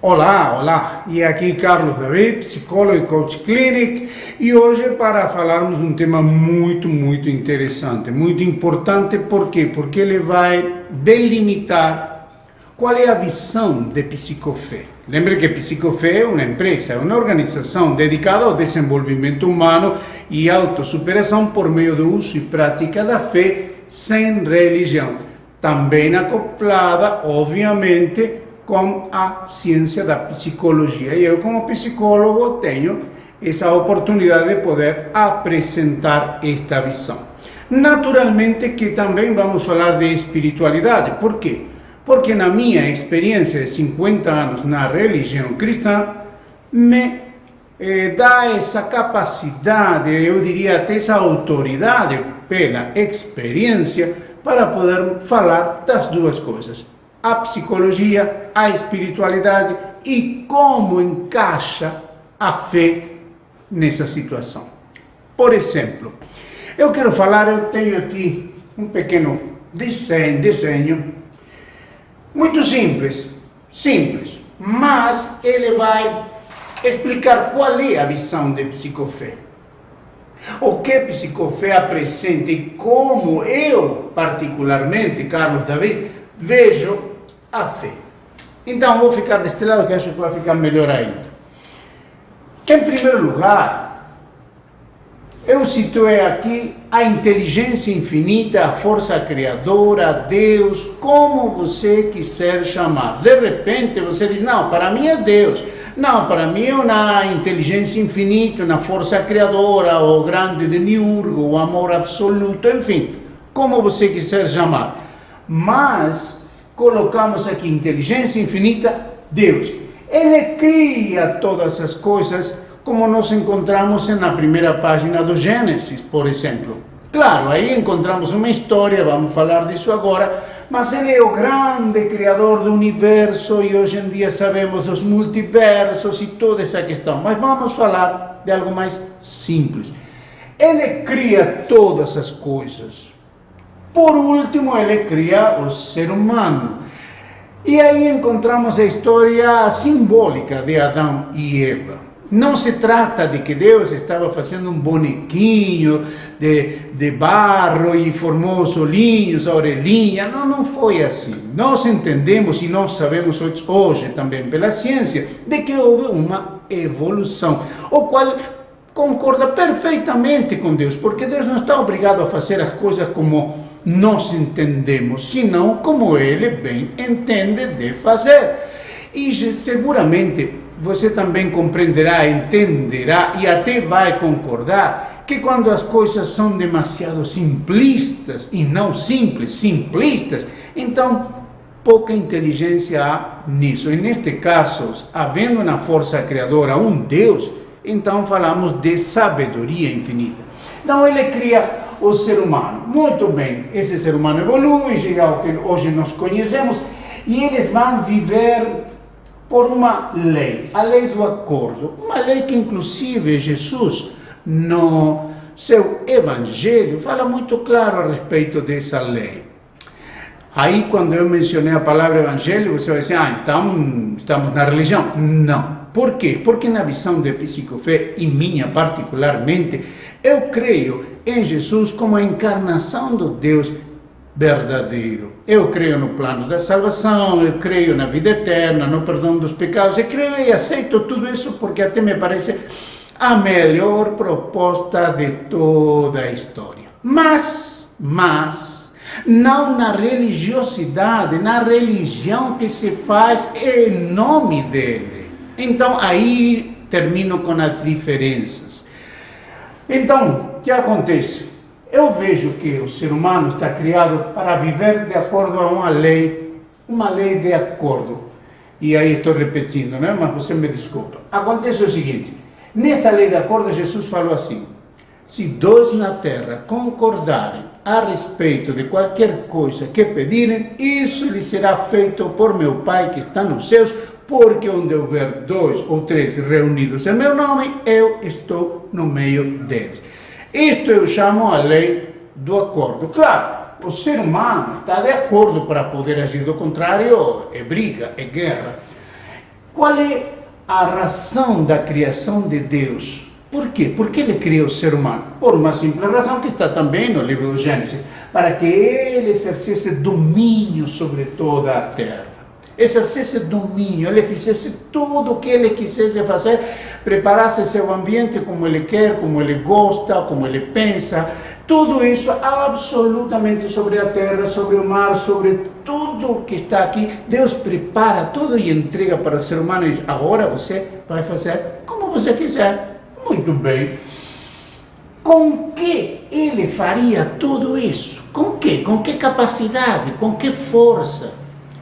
Olá, olá! E aqui Carlos David, psicólogo e coach clinic, e hoje para falarmos um tema muito interessante, muito importante. Por quê? Porque ele vai delimitar qual é a visão de Psicofé. Lembre que Psicofé é uma empresa, é uma organização dedicada ao desenvolvimento humano e autossuperação por meio do uso e prática da fé sem religião. Também acoplada, obviamente, com a ciência da psicologia. E eu, como psicólogo, tenho essa oportunidade de poder apresentar esta visão. Naturalmente que também vamos falar de espiritualidade. Por quê? Porque na minha experiência de 50 anos na religião cristã, me dá essa capacidade, eu diria até essa autoridade pela experiência, para poder falar das duas coisas. A psicologia, a espiritualidade e como encaixa a fé nessa situação. Por exemplo, eu tenho aqui um pequeno desenho muito simples, mas ele vai explicar qual é a visão de Psicofé. O que Psicofé apresenta e como eu, particularmente, Carlos David, vejo a fé. Então, vou ficar deste lado que acho que vai ficar melhor ainda. Em primeiro lugar, eu situei aqui a inteligência infinita, a força criadora, Deus, como você quiser chamar. De repente, você diz, não, para mim é Deus. Não, para mim é uma inteligência infinita, uma força criadora, o grande demiurgo, o amor absoluto, enfim, como você quiser chamar. Mas colocamos aqui inteligência infinita, Deus. Ele cria todas as coisas como nós encontramos na primeira página do Gênesis, por exemplo. Claro, aí encontramos uma história, vamos falar disso agora, mas ele é o grande criador do universo e hoje em dia sabemos dos multiversos e toda essa questão. Mas vamos falar de algo mais simples. Ele cria todas as coisas. Por último, ele cria o ser humano. E aí encontramos a história simbólica de Adão e Eva. Não se trata de que Deus estava fazendo um bonequinho de barro e formou os olhinhos, a orelhinha. Não foi assim. Nós entendemos e nós sabemos hoje também pela ciência de que houve uma evolução, o qual concorda perfeitamente com Deus, porque Deus não está obrigado a fazer as coisas como nós entendemos, senão como Ele bem entende de fazer. E seguramente você também compreenderá, entenderá e até vai concordar que quando as coisas são demasiado simplistas e não simplistas, então pouca inteligência há nisso. E neste caso, havendo uma força criadora, um Deus, então falamos de sabedoria infinita. Então ele cria o ser humano. Muito bem, esse ser humano evolui, chega ao que hoje nós conhecemos, e eles vão viver por uma lei, a lei do acordo. Uma lei que inclusive Jesus, no seu evangelho, fala muito claro a respeito dessa lei. Aí quando eu mencionei a palavra evangelho, você vai dizer, então estamos na religião. Não. Por quê? Porque na visão de Psicofé, e minha particularmente, eu creio em Jesus como a encarnação do Deus verdadeiro. Eu creio no plano da salvação, eu creio na vida eterna, no perdão dos pecados, eu creio e aceito tudo isso porque até me parece a melhor proposta de toda a história. Mas, não na religiosidade, na religião que se faz em nome dele. Então, aí termino com as diferenças. Então, o que acontece? Eu vejo que o ser humano está criado para viver de acordo a uma lei de acordo. E aí estou repetindo, né? Mas você me desculpa. Acontece o seguinte, nesta lei de acordo, Jesus falou assim, se dois na terra concordarem a respeito de qualquer coisa que pedirem, isso lhe será feito por meu Pai que está nos céus, porque onde houver 2 ou 3 reunidos em meu nome, eu estou no meio deles. Isto eu chamo a lei do acordo. Claro, o ser humano está de acordo para poder agir, do contrário é briga, é guerra. Qual é a razão da criação de Deus? Por quê? Por que ele criou o ser humano? Por uma simples razão que está também no livro do Gênesis, para que ele exercesse domínio sobre toda a terra. Exercesse domínio, ele fizesse tudo o que ele quisesse fazer, preparasse seu ambiente como ele quer, como ele gosta, como ele pensa, tudo isso absolutamente sobre a terra, sobre o mar, sobre tudo que está aqui. Deus prepara tudo e entrega para o ser humano e diz: agora você vai fazer como você quiser. Muito bem. Com que ele faria tudo isso? Com que? Com que capacidade? Com que força?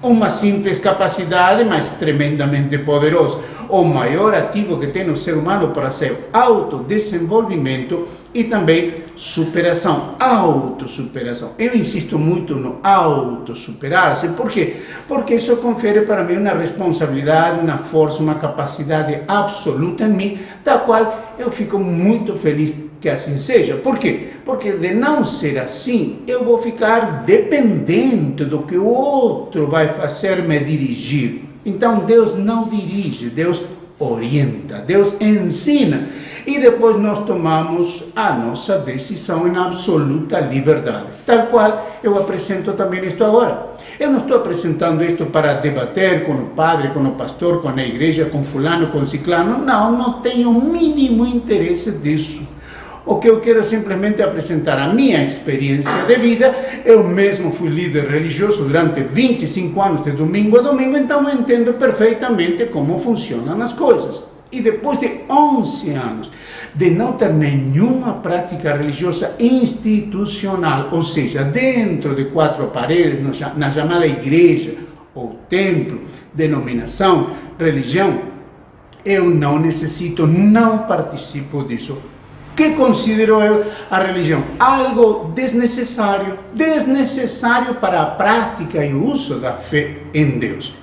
Uma simples capacidade, mas tremendamente poderosa. O maior ativo que tem o ser humano para seu autodesenvolvimento e também superação, autossuperação. Eu insisto muito no autossuperar-se. Por quê? Porque isso confere para mim uma responsabilidade, uma força, uma capacidade absoluta em mim, da qual eu fico muito feliz que assim seja. Por quê? Porque de não ser assim, eu vou ficar dependente do que o outro vai fazer me dirigir. Então Deus não dirige, Deus orienta, Deus ensina. E depois nós tomamos a nossa decisão em absoluta liberdade. Tal qual eu apresento também isto agora. Eu não estou apresentando isto para debater com o padre, com o pastor, com a igreja, com fulano, com ciclano. Não tenho o mínimo interesse disso. O que eu quero é simplesmente apresentar a minha experiência de vida. Eu mesmo fui líder religioso durante 25 anos, de domingo a domingo, então eu entendo perfeitamente como funcionam as coisas. E depois de 11 anos de não ter nenhuma prática religiosa institucional, ou seja, dentro de 4 paredes, na chamada igreja, ou templo, denominação, religião, eu não necessito, não participo disso. Que considero eu a religião? Algo desnecessário para a prática e o uso da fé em Deus.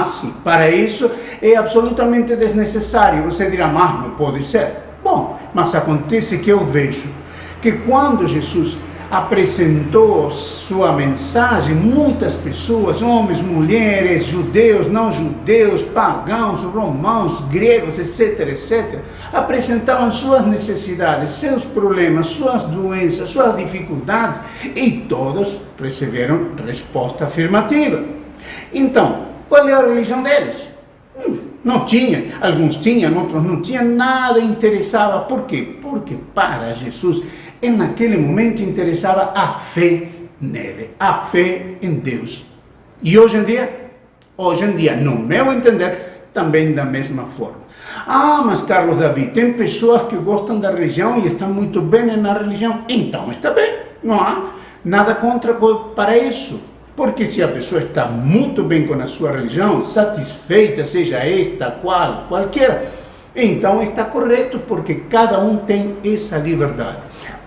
Sim, para isso é absolutamente desnecessário. Você dirá: mas não pode ser. Bom, mas acontece que eu vejo que quando Jesus apresentou sua mensagem, muitas pessoas, homens, mulheres, judeus, não judeus, pagãos, romanos, gregos, etc., apresentavam suas necessidades, seus problemas, suas doenças, suas dificuldades, e todos receberam resposta afirmativa. Então, qual é a religião deles? Não tinha, alguns tinham, outros não tinham, nada interessava. Por quê? Porque para Jesus, naquele momento, interessava a fé nele, a fé em Deus. E hoje em dia, no meu entender, também da mesma forma. Mas Carlos David, tem pessoas que gostam da religião e estão muito bem na religião. Então está bem, não há nada contra para isso. Porque se a pessoa está muito bem com a sua religião, satisfeita, seja esta, qualquer, então está correto, porque cada um tem essa liberdade.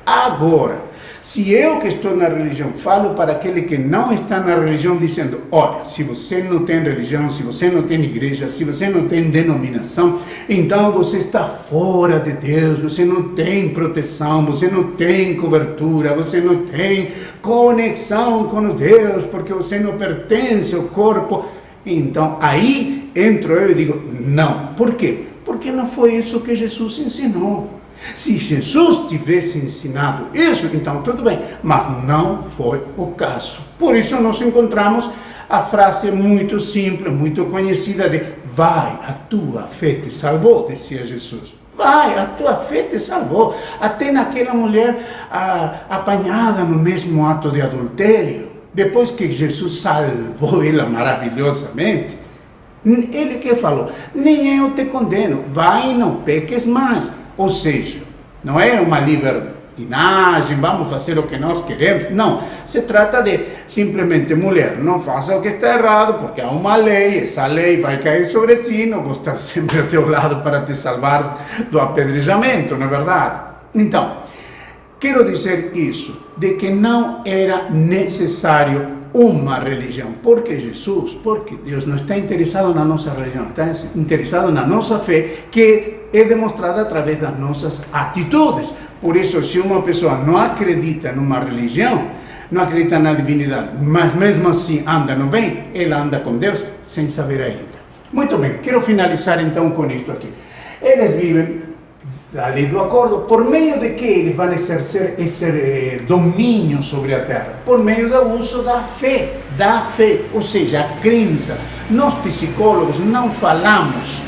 Agora, se eu que estou na religião falo para aquele que não está na religião, dizendo: olha, se você não tem religião, se você não tem igreja, se você não tem denominação, então você está fora de Deus, você não tem proteção, você não tem cobertura, você não tem conexão com Deus, porque você não pertence ao corpo. Então aí entro eu e digo: não. Por quê? Porque não foi isso que Jesus ensinou. Se Jesus tivesse ensinado isso, então tudo bem, mas não foi o caso. Por isso nós encontramos a frase muito simples, muito conhecida de: vai, a tua fé te salvou, dizia Jesus. Vai, a tua fé te salvou. Até naquela mulher apanhada no mesmo ato de adultério, depois que Jesus salvou ela maravilhosamente, ele que falou: nem eu te condeno, vai e não peques mais. Ou seja, não é uma libertinagem, vamos fazer o que nós queremos. Não, se trata de simplesmente: mulher, não faça o que está errado, porque há uma lei, essa lei vai cair sobre ti, não vou estar sempre ao teu lado para te salvar do apedrejamento, não é verdade? Então, quero dizer isso, de que não era necessário uma religião, porque Deus não está interessado na nossa religião, está interessado na nossa fé, que é demonstrada através das nossas atitudes. Por isso, se uma pessoa não acredita numa religião, não acredita na divindade, mas mesmo assim anda no bem, ela anda com Deus sem saber ainda. Muito bem, quero finalizar então com isto aqui. Eles vivem a lei do acordo, por meio de que eles vão exercer esse domínio sobre a terra? Por meio do uso da fé, ou seja, a crença. Nós psicólogos não falamos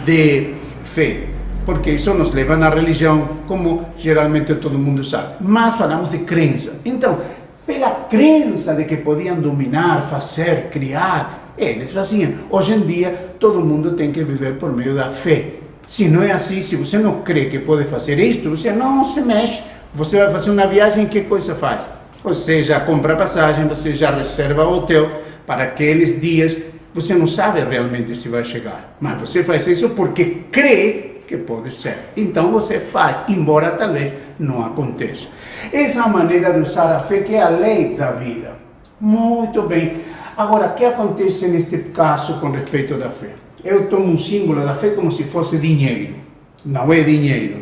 de fé, porque isso nos leva na religião, como geralmente todo mundo sabe, mas falamos de crença. Então, pela crença de que podiam dominar, fazer, criar, eles faziam. Hoje em dia, todo mundo tem que viver por meio da fé. Se não é assim, se você não crê que pode fazer isto, você não se mexe. Você vai fazer uma viagem, que coisa faz? Você já compra a passagem, você já reserva o hotel para aqueles dias. Você não sabe realmente se vai chegar, mas você faz isso porque crê que pode ser. Então você faz, embora talvez não aconteça. Essa é a maneira de usar a fé, que é a lei da vida. Muito bem. Agora, o que acontece neste caso com respeito da fé? Eu tomo um símbolo da fé como se fosse dinheiro. Não é dinheiro,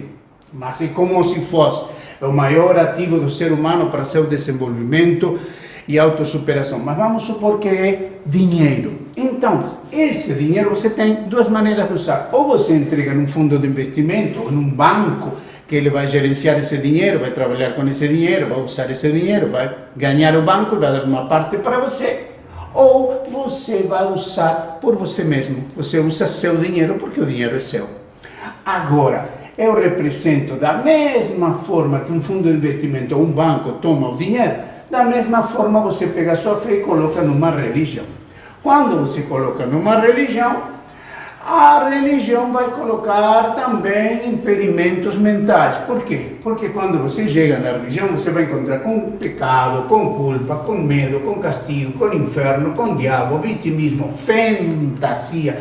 mas é como se fosse o maior ativo do ser humano para seu desenvolvimento e autossuperação. Mas vamos supor que é dinheiro. Então, esse dinheiro você tem duas maneiras de usar. Ou você entrega num fundo de investimento, ou num banco, que ele vai gerenciar esse dinheiro, vai trabalhar com esse dinheiro, vai usar esse dinheiro, vai ganhar o banco e vai dar uma parte para você. Ou você vai usar por você mesmo. Você usa seu dinheiro porque o dinheiro é seu. Agora, eu represento da mesma forma que um fundo de investimento ou um banco toma o dinheiro, da mesma forma você pega a sua fé e coloca numa religião. Quando você coloca numa religião, a religião vai colocar também impedimentos mentais. Por quê? Porque quando você chega na religião, você vai encontrar com pecado, com culpa, com medo, com castigo, com inferno, com diabo, vitimismo, fantasia,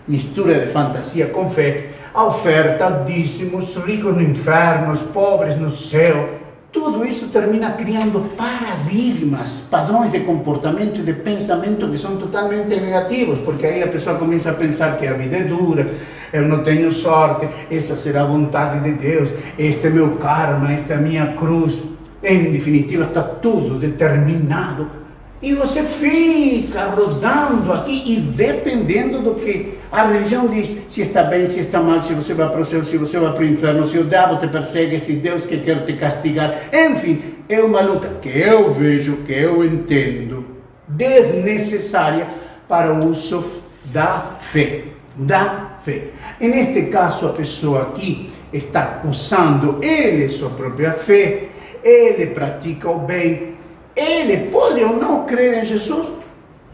mistura de fantasia com fé, a oferta, dízimos, ricos no inferno, os pobres no céu. Tudo isso termina criando paradigmas, padrões de comportamento e de pensamento que são totalmente negativos, porque aí a pessoa começa a pensar que a vida é dura, eu não tenho sorte, essa será a vontade de Deus, este é meu karma, esta é a minha cruz. Em definitiva, está tudo determinado. E você fica rodando aqui e dependendo do que a religião diz, se está bem, se está mal, se você vai para o céu, se você vai para o inferno, se o diabo te persegue, se Deus que quer te castigar. Enfim, é uma luta que eu vejo, que eu entendo, desnecessária para o uso da fé. Da fé. E neste caso, a pessoa aqui está usando ele sua própria fé, ele pratica o bem. Ele pode ou não crer em Jesus,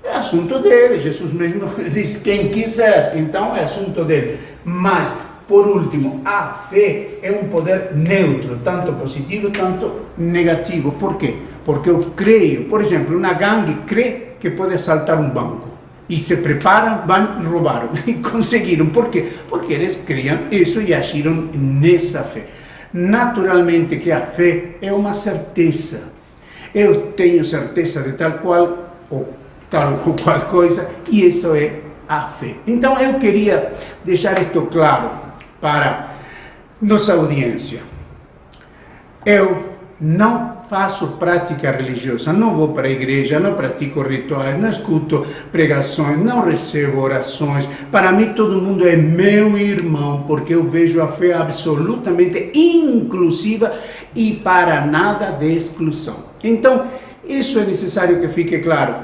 é assunto dele. Jesus mesmo diz quem quiser, então é assunto dele. Mas, por último, a fé é um poder neutro, tanto positivo, tanto negativo. Por quê? Porque eu creio, por exemplo, uma gangue crê que pode assaltar um banco. E se preparam, vão roubar. E conseguiram. Por quê? Porque eles criam isso e agiram nessa fé. Naturalmente que a fé é uma certeza. Eu tenho certeza de tal qual ou tal ou qual coisa, e isso é a fé. Então eu queria deixar isto claro para nossa audiência. Eu não faço prática religiosa, não vou para a igreja, não pratico rituais, não escuto pregações, não recebo orações. Para mim todo mundo é meu irmão, porque eu vejo a fé absolutamente inclusiva e para nada de exclusão. Então, isso é necessário que fique claro.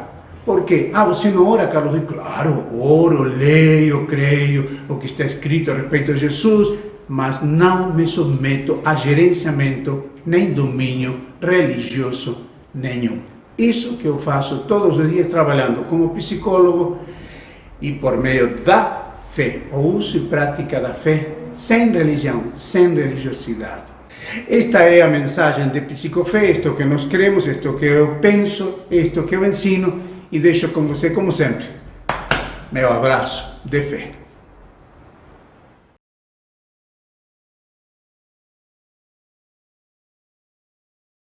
Por quê? Você não ora, Carlos? Claro, oro, leio, creio o que está escrito a respeito de Jesus, mas não me submeto a gerenciamento nem domínio religioso nenhum. Isso que eu faço todos os dias trabalhando como psicólogo e por meio da fé, o uso e prática da fé, sem religião, sem religiosidade. Esta é a mensagem de Psicofé, isto que nós cremos, isto que eu penso, isto que eu ensino, e deixo com você, como sempre, meu abraço de fé.